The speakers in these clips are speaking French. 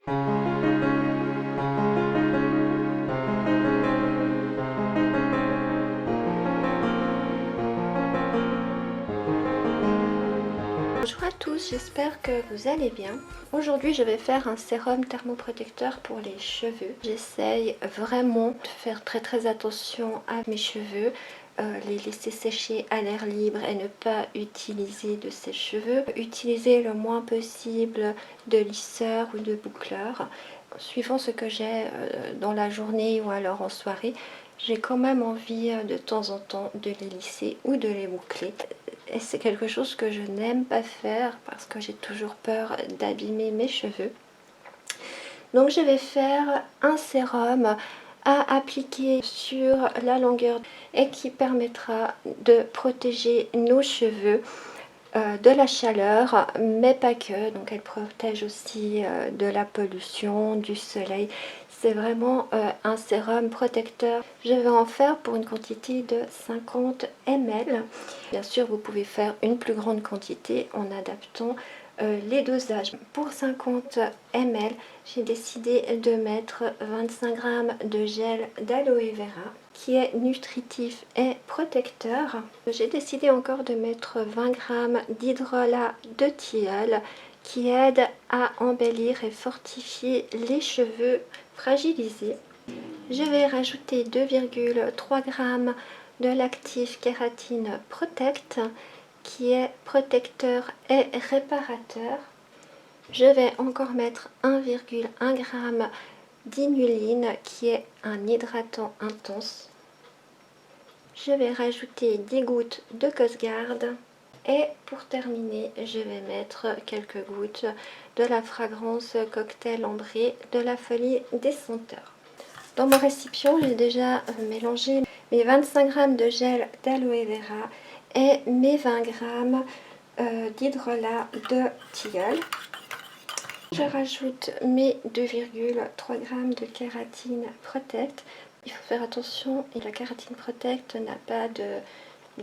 Bonjour à tous, j'espère que vous allez bien. Aujourd'hui je vais faire un sérum thermoprotecteur pour les cheveux. J'essaye vraiment de faire très attention à mes cheveux, les laisser sécher à l'air libre et ne pas utiliser de sèche-cheveux. Utiliser le moins possible de lisseur ou de boucleur. Suivant ce que j'ai dans la journée ou alors en soirée, j'ai quand même envie de temps en temps de les lisser ou de les boucler. Et c'est quelque chose que je n'aime pas faire parce que j'ai toujours peur d'abîmer mes cheveux. Donc je vais faire un sérum à appliquer sur la longueur et qui permettra de protéger nos cheveux de la chaleur, mais pas que. Donc elle protège aussi de la pollution, du soleil. C'est vraiment un sérum protecteur. Je vais en faire pour une quantité de 50 ml. Bien sûr, vous pouvez faire une plus grande quantité en adaptant les dosages. Pour 50 ml, j'ai décidé de mettre 25 g de gel d'aloe vera qui est nutritif et protecteur. J'ai décidé encore de mettre 20 g d'hydrolat de tilleul qui aide à embellir et fortifier les cheveux fragilisés. Je vais rajouter 2,3 g de l'actif kératine protect qui est protecteur et réparateur. Je vais encore mettre 1,1 g d'inuline qui est un hydratant intense. Je vais rajouter 10 gouttes de Cosgard et pour terminer je vais mettre quelques gouttes de la fragrance cocktail ambré de la Folie des Senteurs. Dans mon récipient j'ai déjà mélangé mes 25 g de gel d'aloe vera et mes 20 g d'hydrolat de tilleul. Je rajoute mes 2,3 g de kératine protect. Il faut faire attention, et la kératine protect n'a pas de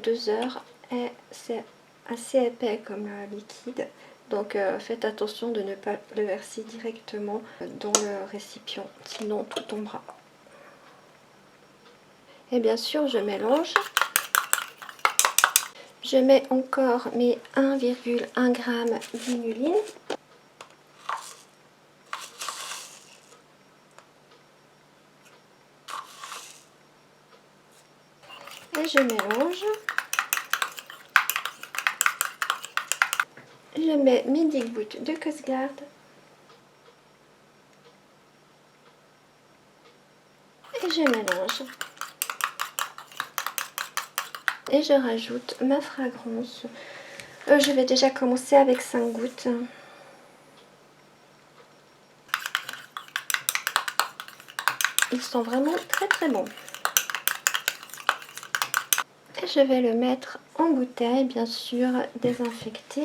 doseur et c'est assez épais comme liquide. Donc faites attention de ne pas le verser directement dans le récipient, sinon tout tombera. Et bien sûr je mélange. Je mets encore mes 1,1 g d'inuline. Et je mélange. Je mets mes 10 gouttes de Cosgard. Et je mélange. Et je rajoute ma fragrance. Je vais déjà commencer avec 5 gouttes. Ils sont vraiment très bons. Et je vais le mettre en bouteille, bien sûr, désinfecté.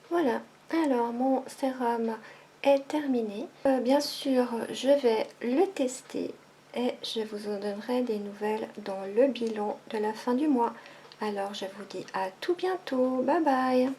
Voilà, alors mon sérum est terminé. Bien sûr, je vais le tester et je vous en donnerai des nouvelles dans le bilan de la fin du mois. Alors je vous dis à tout bientôt, bye bye!